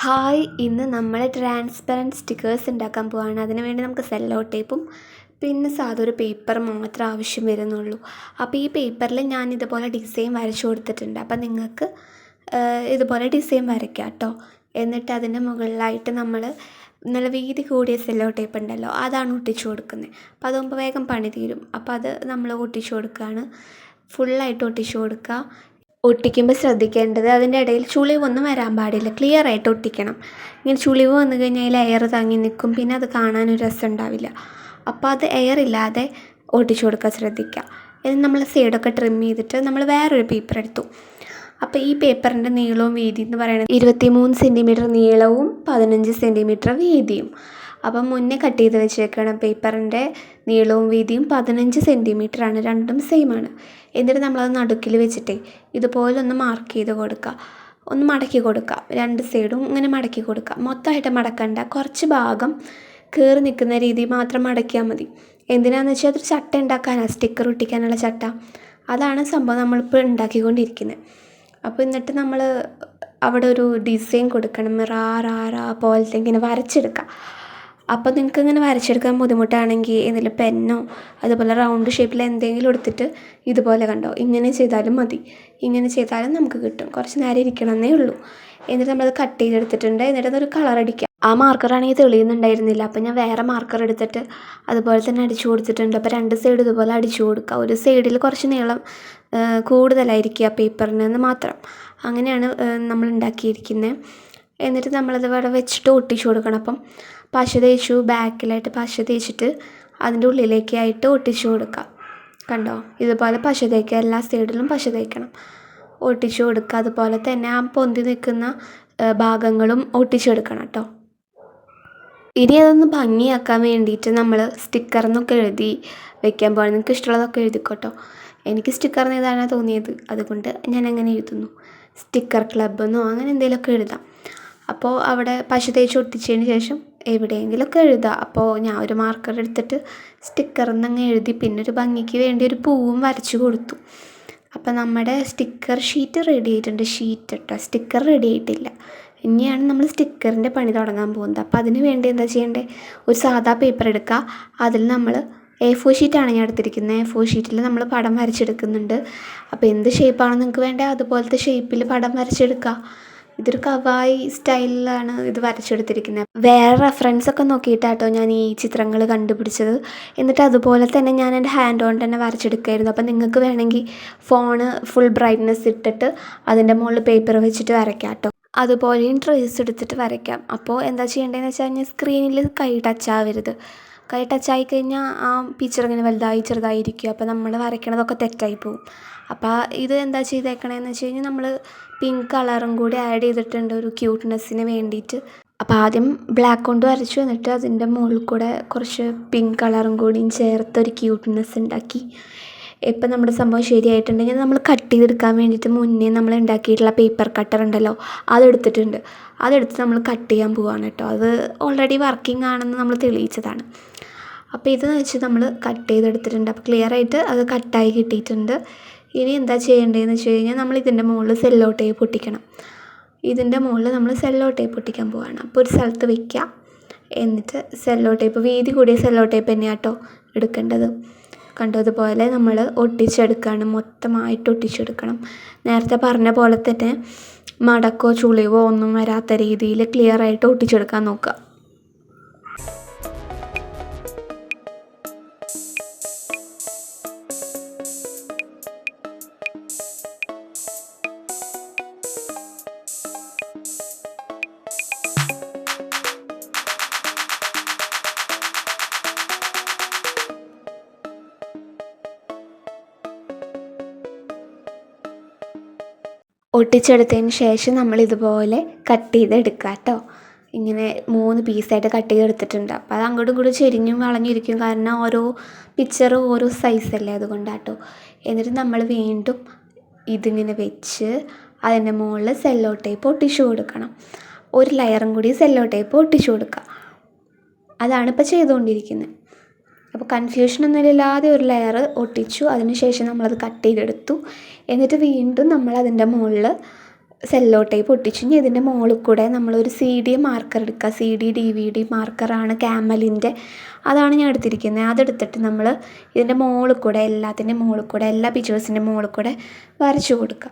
Hi, ഇന്ന് നമ്മൾ transparent stickers ഉണ്ടാക്കാൻ പോവാണ്. അതിന് വേണ്ടി നമുക്ക് സെല്ലോ ടേപ്പും പിന്നെ ഒരു പേപ്പർ മാത്രം ആവശ്യം വരുന്നുള്ളൂ. അപ്പോൾ ഈ പേപ്പറിൽ ഞാൻ ഇതുപോലെ ഡിസൈൻ വരച്ചു കൊടുത്തിട്ടുണ്ട്. അപ്പോൾ നിങ്ങൾക്ക് ഇതുപോലെ ഡിസൈൻ വരയ്ക്കാം കേട്ടോ. എന്നിട്ട് അതിൻ്റെ മുകളിലായിട്ട് നമ്മൾ നല്ല വീതി കൂടിയ സെല്ലോ ടേപ്പ് ഉണ്ടല്ലോ, അതാണ് ഒട്ടിച്ചു കൊടുക്കുന്നത്. അപ്പോൾ അതാകുമ്പോൾ വേഗം പണി തീരും. അപ്പോൾ അത് നമ്മൾ ഒട്ടിച്ചു കൊടുക്കുകയാണ്. ഫുള്ളായിട്ട് ഒട്ടിച്ചു കൊടുക്കുക. ഒട്ടിക്കുമ്പോൾ ശ്രദ്ധിക്കേണ്ടത് അതിൻ്റെ ഇടയിൽ ചുളിവൊന്നും വരാൻ പാടില്ല. ക്ലിയർ ആയിട്ട് ഒട്ടിക്കണം. ഇങ്ങനെ ചുളിവ് വന്നു കഴിഞ്ഞാൽ എയർ തങ്ങി നിൽക്കും, പിന്നെ അത് കാണാനൊരു രസം ഉണ്ടാവില്ല. അപ്പോൾ അത് എയർ ഇല്ലാതെ ഒട്ടിച്ചു കൊടുക്കാൻ ശ്രദ്ധിക്കുക. ഇത് നമ്മൾ സൈഡൊക്കെ ട്രിം ചെയ്തിട്ട് നമ്മൾ വേറൊരു പേപ്പർ എടുത്തു. അപ്പോൾ ഈ പേപ്പറിൻ്റെ നീളവും വീതി എന്ന് പറയുന്നത് 23 സെൻറ്റിമീറ്റർ നീളവും 15 സെൻറ്റിമീറ്റർ വീതിയും. അപ്പം മുന്നേ കട്ട് ചെയ്ത് വെച്ചേക്കണം. പേപ്പറിൻ്റെ നീളവും വീതിയും 15 സെൻറ്റിമീറ്ററാണ്, രണ്ടും സെയിമാണ്. എന്നിട്ട് നമ്മളത് നടുക്കിൽ വെച്ചിട്ടേ ഇതുപോലെ ഒന്ന് മാർക്ക് ചെയ്ത് കൊടുക്കുക, ഒന്ന് മടക്കി കൊടുക്കുക. രണ്ട് സൈഡും ഇങ്ങനെ മടക്കി കൊടുക്കുക. മൊത്തമായിട്ട് മടക്കണ്ട, കുറച്ച് ഭാഗം കയറി നിൽക്കുന്ന രീതി മാത്രം മടക്കിയാൽ മതി. എന്തിനാണെന്ന് വെച്ചാൽ അതൊരു ചട്ട ഉണ്ടാക്കാനാണ്, സ്റ്റിക്കർ ഒട്ടിക്കാനുള്ള ചട്ട. അതാണ് സംഭവം നമ്മളിപ്പോൾ ഉണ്ടാക്കിക്കൊണ്ടിരിക്കുന്നത്. അപ്പോൾ എന്നിട്ട് നമ്മൾ അവിടെ ഒരു ഡിസൈൻ കൊടുക്കണം. റാ പോലത്തെ ഇങ്ങനെ വരച്ചെടുക്കുക. അപ്പോൾ നിങ്ങൾക്ക് ഇങ്ങനെ വരച്ചെടുക്കാൻ ബുദ്ധിമുട്ടാണെങ്കിൽ എന്തെങ്കിലും പെന്നോ അതുപോലെ റൗണ്ട് ഷേപ്പിൽ എന്തെങ്കിലും എടുത്തിട്ട് ഇതുപോലെ കണ്ടോ, ഇങ്ങനെ ചെയ്താലും മതി. ഇങ്ങനെ ചെയ്താലും നമുക്ക് കിട്ടും. കുറച്ച് നേരം ഇരിക്കണമെന്നേ ഉള്ളൂ. എന്നിട്ട് നമ്മളത് കട്ട് ചെയ്തെടുത്തിട്ടുണ്ട്. എന്നിട്ട് അതൊരു കളർ അടിക്കുക. ആ മാർക്കറാണെങ്കിൽ തെളിയുന്നുണ്ടായിരുന്നില്ല, അപ്പോൾ ഞാൻ വേറെ മാർക്കർ എടുത്തിട്ട് അതുപോലെ തന്നെ അടിച്ചു കൊടുത്തിട്ടുണ്ട്. അപ്പോൾ രണ്ട് സൈഡ് ഇതുപോലെ അടിച്ചു കൊടുക്കുക. ഒരു സൈഡിൽ കുറച്ച് നീളം കൂടുതലായിരിക്കുക പേപ്പറിന് മാത്രം. അങ്ങനെയാണ് നമ്മൾ ഉണ്ടാക്കിയിരിക്കുന്നത്. എന്നിട്ട് നമ്മളത് ഇവിടെ വെച്ചിട്ട് ഒട്ടിച്ചു കൊടുക്കണം. അപ്പം പശ തേച്ചു, ബാക്കിലായിട്ട് പശ തേച്ചിട്ട് അതിൻ്റെ ഉള്ളിലേക്കായിട്ട് ഒട്ടിച്ചു കൊടുക്കുക. കണ്ടോ, ഇതുപോലെ പശ തേക്കുക. എല്ലാ സൈഡിലും പശ തേക്കണം, ഒട്ടിച്ചു കൊടുക്കുക. അതുപോലെ തന്നെ ആ പൊന്തി നിൽക്കുന്ന ഭാഗങ്ങളും ഒട്ടിച്ചെടുക്കണം കേട്ടോ. ഇനി അതൊന്ന് ഭംഗിയാക്കാൻ വേണ്ടിയിട്ട് നമ്മൾ സ്റ്റിക്കറിന്നൊക്കെ എഴുതി വെക്കാൻ പോകണം. നിങ്ങൾക്ക് ഇഷ്ടമുള്ളതൊക്കെ എഴുതിക്കോട്ടോ. എനിക്ക് സ്റ്റിക്കറിന് ഏതാണ് തോന്നിയത്, അതുകൊണ്ട് ഞാൻ അങ്ങനെ എഴുതുന്നു. സ്റ്റിക്കർ ക്ലബ്ബെന്നോ അങ്ങനെ എന്തെങ്കിലുമൊക്കെ എഴുതാം. അപ്പോൾ അവിടെ പശ തേച്ച് ഒട്ടിച്ചതിന് ശേഷം എവിടെയെങ്കിലുമൊക്കെ എഴുതാം. അപ്പോൾ ഞാൻ ഒരു മാർക്കർ എടുത്തിട്ട് സ്റ്റിക്കറിന്ന് അങ്ങ് എഴുതി. പിന്നെ ഒരു ഭംഗിക്ക് വേണ്ടി ഒരു പൂവും വരച്ചു കൊടുത്തു. അപ്പോൾ നമ്മുടെ സ്റ്റിക്കർ ഷീറ്റ് റെഡി ആയിട്ടുണ്ട്. ഷീറ്റ് കേട്ടോ, സ്റ്റിക്കർ റെഡി ആയിട്ടില്ല. ഇനിയാണ് നമ്മൾ സ്റ്റിക്കറിൻ്റെ പണി തുടങ്ങാൻ പോകുന്നത്. അപ്പോൾ അതിന് വേണ്ടി എന്താ ചെയ്യേണ്ടത്, ഒരു സാധാ പേപ്പർ എടുക്കുക. അതിൽ നമ്മൾ A4 ഷീറ്റാണ് ഞാൻ എടുത്തിരിക്കുന്നത്. A4 ഷീറ്റിൽ നമ്മൾ പടം വരച്ചെടുക്കുന്നുണ്ട്. അപ്പോൾ എന്ത് ഷേപ്പാണ് നിങ്ങൾക്ക് വേണ്ടത് അതുപോലത്തെ ഷേപ്പിൽ പടം വരച്ചെടുക്കുക. ഇതൊരു കവായി സ്റ്റൈലിലാണ് ഇത് വരച്ചെടുത്തിരിക്കുന്നത്. വേറെ റെഫറൻസൊക്കെ നോക്കിയിട്ടാട്ടോ ഞാൻ ഈ ചിത്രങ്ങൾ കണ്ടുപിടിച്ചത്. എന്നിട്ട് അതുപോലെ തന്നെ ഞാൻ എൻ്റെ ഹാൻഡ് കൊണ്ട് തന്നെ വരച്ചെടുക്കുമായിരുന്നു. അപ്പോൾ നിങ്ങൾക്ക് വേണമെങ്കിൽ ഫോണ് ഫുൾ ബ്രൈറ്റ്നസ് ഇട്ടിട്ട് അതിൻ്റെ മുകളിൽ പേപ്പർ വെച്ചിട്ട് വരയ്ക്കാം കേട്ടോ. അതുപോലെയും ട്രേസ് എടുത്തിട്ട് വരയ്ക്കാം. അപ്പോൾ എന്താ ചെയ്യേണ്ടതെന്ന് വെച്ച് കഴിഞ്ഞാൽ സ്ക്രീനിൽ കൈ ടച്ചാവരുത്. കൈ ടച്ചായി കഴിഞ്ഞാൽ ആ പിക്ചർ ഇങ്ങനെ വലുതായി ചെറുതായിരിക്കും. അപ്പോൾ നമ്മൾ വരയ്ക്കണതൊക്കെ തെറ്റായി പോകും. അപ്പോൾ ഇത് എന്താ ചെയ്തേക്കണതെന്ന് വെച്ച് കഴിഞ്ഞാൽ നമ്മൾ പിങ്ക് കളറും കൂടി ആഡ് ചെയ്തിട്ടുണ്ട് ഒരു ക്യൂട്ട്നെസ്സിന് വേണ്ടിയിട്ട്. അപ്പോൾ ആദ്യം ബ്ലാക്ക് കൊണ്ട് വരച്ചു, എന്നിട്ട് അതിൻ്റെ മുകളിൽ കൂടെ കുറച്ച് പിങ്ക് കളറും കൂടിയും ചേർത്തൊരു ക്യൂട്ട്നെസ് ഉണ്ടാക്കി. ഇപ്പം നമ്മുടെ സംഭവം ശരിയായിട്ടുണ്ടെങ്കിൽ നമ്മൾ കട്ട് ചെയ്തെടുക്കാൻ വേണ്ടിയിട്ട് മുന്നേ നമ്മൾ ഉണ്ടാക്കിയിട്ടുള്ള പേപ്പർ കട്ടർ ഉണ്ടല്ലോ, അതെടുത്തിട്ടുണ്ട്. അതെടുത്ത് നമ്മൾ കട്ട് ചെയ്യാൻ പോവാണ് കേട്ടോ. അത് ഓൾറെഡി വർക്കിംഗ് ആണെന്ന് നമ്മൾ തെളിയിച്ചതാണ്. അപ്പോൾ ഇത് വെച്ച് നമ്മൾ കട്ട് ചെയ്തെടുത്തിട്ടുണ്ട്. അപ്പോൾ ക്ലിയർ ആയിട്ട് അത് കട്ടായി കിട്ടിയിട്ടുണ്ട്. ഇനി എന്താ ചെയ്യേണ്ടതെന്ന് വെച്ച് കഴിഞ്ഞാൽ നമ്മൾ ഇതിൻ്റെ മുകളിൽ സെല്ലോ ടേപ്പ് ഒട്ടിക്കണം. ഇതിൻ്റെ മുകളിൽ നമ്മൾ സെല്ലോ ടേപ്പ് ഒട്ടിക്കാൻ പോവുകയാണ്. അപ്പോൾ ഒരു സ്ഥലത്ത് വയ്ക്കുക. എന്നിട്ട് സെല്ലോ ടേപ്പ്, വീതി കൂടിയ സെല്ലോ ടേപ്പ് തന്നെയാണ് കേട്ടോ എടുക്കേണ്ടത്. കണ്ടോ, ഇതുപോലെ നമ്മൾ ഒട്ടിച്ചെടുക്കുകയാണ്. മൊത്തമായിട്ട് ഒട്ടിച്ചെടുക്കണം. നേരത്തെ പറഞ്ഞ പോലെ തന്നെ മടക്കോ ചുളിവോ ഒന്നും വരാത്ത രീതിയിൽ ക്ലിയർ ആയിട്ട് ഒട്ടിച്ചെടുക്കാൻ നോക്കുക. ഒട്ടിച്ചെടുത്തതിന് ശേഷം നമ്മൾ ഇതുപോലെ കട്ട് ചെയ്തെടുക്കുക കേട്ടോ. ഇങ്ങനെ 3 പീസായിട്ട് കട്ട് ചെയ്തെടുത്തിട്ടുണ്ട്. അപ്പോൾ അത് അങ്ങോട്ടും ഇങ്ങോട്ടും ചെരിഞ്ഞും വളഞ്ഞിരിക്കും, കാരണം ഓരോ പിക്ചറും ഓരോ സൈസല്ലേ, അതുകൊണ്ടാട്ടോ. എന്നിട്ട് നമ്മൾ വീണ്ടും ഇതിങ്ങനെ വെച്ച് അതിൻ്റെ മുകളിൽ സെല്ലോ ടേപ്പ് ഒട്ടിച്ചു കൊടുക്കണം. ഒരു ലെയറും കൂടി സെല്ലോ ടേപ്പ് ഒട്ടിച്ചു കൊടുക്കുക. അതാണ് ഇപ്പോൾ ചെയ്തുകൊണ്ടിരിക്കുന്നത്. അപ്പോൾ കൺഫ്യൂഷനൊന്നുമില്ലാതെ ഒരു ലെയർ ഒട്ടിച്ചു. അതിന് ശേഷം നമ്മളത് കട്ട് ചെയ്തെടുത്തു. എന്നിട്ട് വീണ്ടും നമ്മൾ അതിൻ്റെ മുകളിൽ സെല്ലോ ടേപ്പ് ഒട്ടിച്ചു. ഇനി ഇതിൻ്റെ മുകളിൽ കൂടെ നമ്മളൊരു CD മാർക്കർ എടുക്കുക. CD DVD മാർക്കറാണ് ക്യാമലിൻ്റെ, അതാണ് ഞാൻ എടുത്തിരിക്കുന്നത്. അതെടുത്തിട്ട് നമ്മൾ ഇതിൻ്റെ മുകളിൽ കൂടെ, എല്ലാത്തിൻ്റെ മുകളിൽ കൂടെ, എല്ലാ പിക്ചേഴ്സിൻ്റെ മുകളിൽ കൂടെ വരച്ചു കൊടുക്കുക.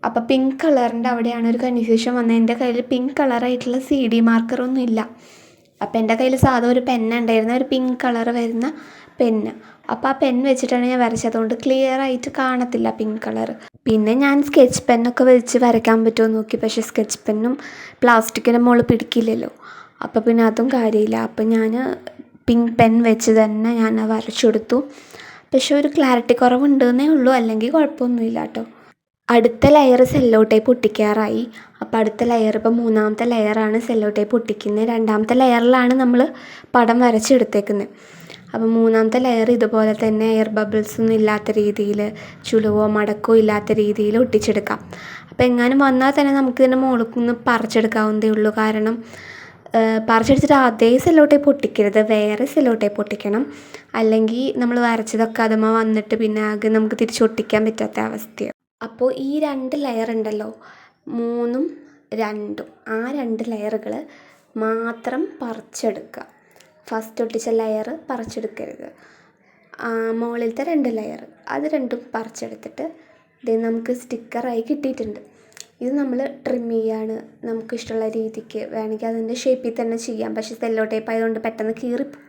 അപ്പോൾ പിങ്ക് കളറിൻ്റെ അവിടെയാണ് ഒരു കൺഫ്യൂഷൻ വന്നത്. എൻ്റെ കയ്യിൽ പിങ്ക് കളറായിട്ടുള്ള CD മാർക്കറൊന്നും ഇല്ല. അപ്പോൾ എൻ്റെ കയ്യിൽ സാധാ ഒരു പെന്നുണ്ടായിരുന്ന, ഒരു പിങ്ക് കളർ വരുന്ന പെന്ന്. അപ്പോൾ ആ പെൻ വെച്ചിട്ടാണ് ഞാൻ വരച്ചത്. അതുകൊണ്ട് ക്ലിയർ ആയിട്ട് കാണത്തില്ല പിങ്ക് കളർ. പിന്നെ ഞാൻ സ്കെച്ച് പെന്നൊക്കെ വെച്ച് വരയ്ക്കാൻ പറ്റുമോ നോക്കി. പക്ഷേ സ്കെച്ച് പെന്നും പ്ലാസ്റ്റിക്കിൻ്റെ മുകളിൽ പിടിക്കില്ലല്ലോ. അപ്പോൾ പിന്നെ അതും കാര്യമില്ല. അപ്പോൾ ഞാൻ പിങ്ക് പെൻ വെച്ച് തന്നെ ഞാൻ വരച്ചെടുത്തു. പക്ഷേ ഒരു ക്ലാരിറ്റി കുറവുണ്ടെന്നേ ഉള്ളൂ, അല്ലെങ്കിൽ കുഴപ്പമൊന്നുമില്ല കേട്ടോ. അടുത്ത ലെയർ സെല്ലോ ടേപ്പ് ഒട്ടിക്കാറായി. അപ്പോൾ അടുത്ത ലെയർ, ഇപ്പോൾ 3ാമത്തെ ലെയറാണ് സെല്ലോ ടേപ്പ് ഒട്ടിക്കുന്നത്. 2ാമത്തെ ലെയറിലാണ് നമ്മൾ പടം വരച്ചെടുത്തേക്കുന്നത്. അപ്പോൾ 3ാമത്തെ ലെയർ ഇതുപോലെ തന്നെ എയർ ബബിൾസൊന്നും ഇല്ലാത്ത രീതിയിൽ, ചുളിവോ മടക്കോ ഇല്ലാത്ത രീതിയിൽ ഒട്ടിച്ചെടുക്കാം. അപ്പോൾ എങ്ങാനും വന്നാൽ തന്നെ നമുക്ക് ഇതിൻ്റെ മുകളിൽ നിന്ന് പറിച്ചെടുക്കാവുന്നതേ ഉള്ളൂ. കാരണം പറിച്ചെടുത്തിട്ട് അതേ സെല്ലോ ടേപ്പ് ഒട്ടിക്കരുത്, വേറെ സെല്ലോ ടേപ്പ് ഒട്ടിക്കണം. അല്ലെങ്കിൽ നമ്മൾ വരച്ചതൊക്കെ അതുമ്മ വന്നിട്ട് പിന്നെ ആകെ നമുക്ക് തിരിച്ചൊട്ടിക്കാൻ പറ്റാത്ത അവസ്ഥയാണ്. അപ്പോൾ ഈ 2 ലെയർ ഉണ്ടല്ലോ, 3ഉം 2ഉം, ആ 2 ലെയറുകൾ മാത്രം പറിച്ചെടുക്കുക. First ഒട്ടിച്ച layer പറിച്ചെടുക്കരുത്. മുകളിലത്തെ 2 ലെയർ, അത് 2ഉം പറിച്ചെടുത്തിട്ട് ഇത് നമുക്ക് സ്റ്റിക്കറായി കിട്ടിയിട്ടുണ്ട്. ഇത് നമ്മൾ ട്രിം ചെയ്യാണ് നമുക്കിഷ്ടമുള്ള രീതിക്ക്. വേണമെങ്കിൽ അതിൻ്റെ ഷേപ്പിൽ തന്നെ ചെയ്യാം. പക്ഷേ സെല്ലോ ടേപ്പ് ആയതുകൊണ്ട് പെട്ടെന്ന് കീറിപ്പോവും.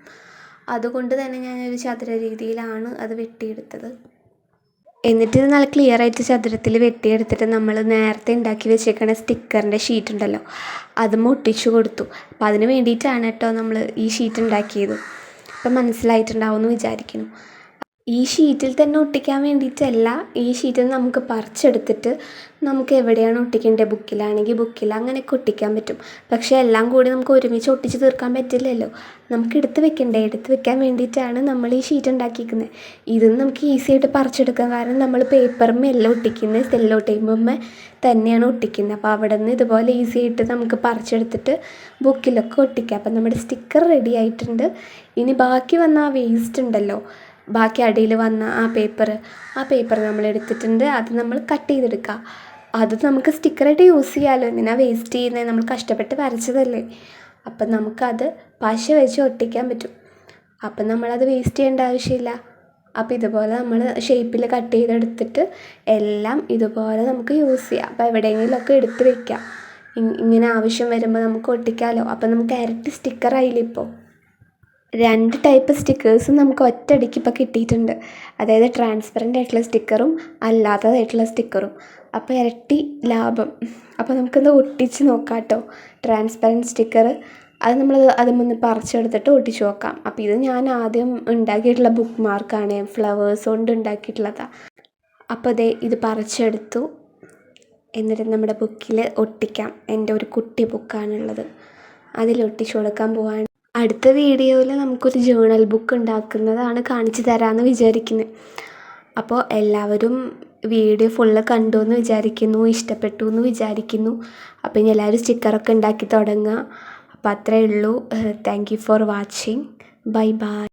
അതുകൊണ്ട് തന്നെ ഞാനൊരു ചതുര രീതിയിലാണ് അത് വെട്ടിയെടുത്തത്. എന്നിട്ട് ഇത് നല്ല ക്ലിയർ ആയിട്ട് ചതുരത്തിൽ വെട്ടിയെടുത്തിട്ട് നമ്മൾ നേരത്തെ ഉണ്ടാക്കി വെച്ചേക്കണ സ്റ്റിക്കറിൻ്റെ ഷീറ്റ് ഉണ്ടല്ലോ, അതും ഒട്ടിച്ചു കൊടുത്തു. അപ്പോൾ അതിന് വേണ്ടിയിട്ടാണ് കേട്ടോ നമ്മൾ ഈ ഷീറ്റ് ഉണ്ടാക്കിയത്. അപ്പം മനസ്സിലായിട്ടുണ്ടാവുമെന്ന് വിചാരിക്കുന്നു. ഈ ഷീറ്റിൽ തന്നെ ഒട്ടിക്കാൻ വേണ്ടിയിട്ടല്ല, ഈ ഷീറ്റിൽ നമുക്ക് പറിച്ചെടുത്തിട്ട് നമുക്ക് എവിടെയാണ് ഒട്ടിക്കേണ്ടത്, ബുക്കിലാണെങ്കിൽ ബുക്കിൽ അങ്ങനെയൊക്കെ ഒട്ടിക്കാൻ പറ്റും. പക്ഷേ എല്ലാം കൂടി നമുക്ക് ഒരുമിച്ച് ഒട്ടിച്ച് തീർക്കാൻ പറ്റില്ലല്ലോ. നമുക്ക് എടുത്ത് വെക്കാൻ വേണ്ടിയിട്ടാണ് നമ്മൾ ഈ ഷീറ്റ് ഉണ്ടാക്കിയിരിക്കുന്നത്. ഇതും നമുക്ക് ഈസി ആയിട്ട് പറിച്ചെടുക്കാം. കാരണം നമ്മൾ പേപ്പറുമെല്ലാം ഒട്ടിക്കുന്നത് സെല്ലോ ടേപ്പുമ്മേ തന്നെയാണ് ഒട്ടിക്കുന്നത്. അപ്പോൾ അവിടെ നിന്ന് ഇതുപോലെ ഈസി ആയിട്ട് നമുക്ക് പറിച്ചെടുത്തിട്ട് ബുക്കിലൊക്കെ ഒട്ടിക്കാം. അപ്പം നമ്മുടെ സ്റ്റിക്കർ റെഡി ആയിട്ടുണ്ട്. ഇനി ബാക്കി വന്ന ആ വേസ്റ്റ് ഉണ്ടല്ലോ, ബാക്കി അടിയിൽ വന്ന ആ പേപ്പർ നമ്മൾ എടുത്തിട്ടുണ്ട്. അത് നമ്മൾ കട്ട് ചെയ്തെടുക്കുക. അത് നമുക്ക് സ്റ്റിക്കറായിട്ട് യൂസ് ചെയ്യാമല്ലോ. എന്തിനാ വേസ്റ്റ് ചെയ്യുന്നത്, നമ്മൾ കഷ്ടപ്പെട്ട് വരച്ചതല്ലേ. അപ്പം നമുക്കത് പശ വെച്ച് ഒട്ടിക്കാൻ പറ്റും. അപ്പം നമ്മളത് വേസ്റ്റ് ചെയ്യേണ്ട ആവശ്യമില്ല. അപ്പോൾ ഇതുപോലെ നമ്മൾ ഷേപ്പിൽ കട്ട് ചെയ്തെടുത്തിട്ട് എല്ലാം ഇതുപോലെ നമുക്ക് യൂസ് ചെയ്യാം. അപ്പോൾ എവിടെയെങ്കിലുമൊക്കെ എടുത്ത് വെക്കാം. ഇങ്ങനെ ആവശ്യം വരുമ്പോൾ നമുക്ക് ഒട്ടിക്കാമല്ലോ. അപ്പം നമുക്ക് ഇരട്ടി സ്റ്റിക്കറായില്ല. ഇപ്പോൾ 2 ടൈപ്പ് സ്റ്റിക്കേഴ്സും നമുക്ക് ഒറ്റയടിക്ക് ഇപ്പോൾ കിട്ടിയിട്ടുണ്ട്. അതായത് ട്രാൻസ്പെറൻ്റ് ആയിട്ടുള്ള സ്റ്റിക്കറും അല്ലാത്തതായിട്ടുള്ള സ്റ്റിക്കറും. അപ്പോൾ ഇരട്ടി ലാഭം. അപ്പോൾ നമുക്കൊന്ന് ഒട്ടിച്ച് നോക്കാം കേട്ടോ. ട്രാൻസ്പെറൻറ്റ് സ്റ്റിക്കർ അത് നമ്മൾ അതിൽ പറിച്ചെടുത്തിട്ട് ഒട്ടിച്ച് നോക്കാം. അപ്പോൾ ഇത് ഞാൻ ആദ്യം ഉണ്ടാക്കിയിട്ടുള്ള ബുക്ക് മാർക്കാണ്, ഫ്ലവേഴ്സ് കൊണ്ട് ഉണ്ടാക്കിയിട്ടുള്ളതാണ്. അപ്പോൾ ഇത് പറിച്ചെടുത്തു. എന്നിട്ട് നമ്മുടെ ബുക്കിൽ ഒട്ടിക്കാം. എൻ്റെ ഒരു കുട്ടി ബുക്കാണുള്ളത്, അതിലൊട്ടിച്ച് കൊടുക്കാൻ പോവാണ്. അടുത്ത വീഡിയോയിൽ നമുക്കൊരു ജേണൽ ബുക്ക് ഉണ്ടാക്കുന്നതാണ് കാണിച്ചു തരാമെന്ന് വിചാരിക്കുന്നത്. അപ്പോൾ എല്ലാവരും വീഡിയോ ഫുള്ള് കണ്ടു എന്ന് വിചാരിക്കുന്നു, ഇഷ്ടപ്പെട്ടു എന്ന് വിചാരിക്കുന്നു. അപ്പോൾ ഇനി എല്ലാവരും സ്റ്റിക്കറൊക്കെ ഉണ്ടാക്കി തുടങ്ങുക. അപ്പോൾ അത്രയേ ഉള്ളൂ. Thank you for watching. Bye bye.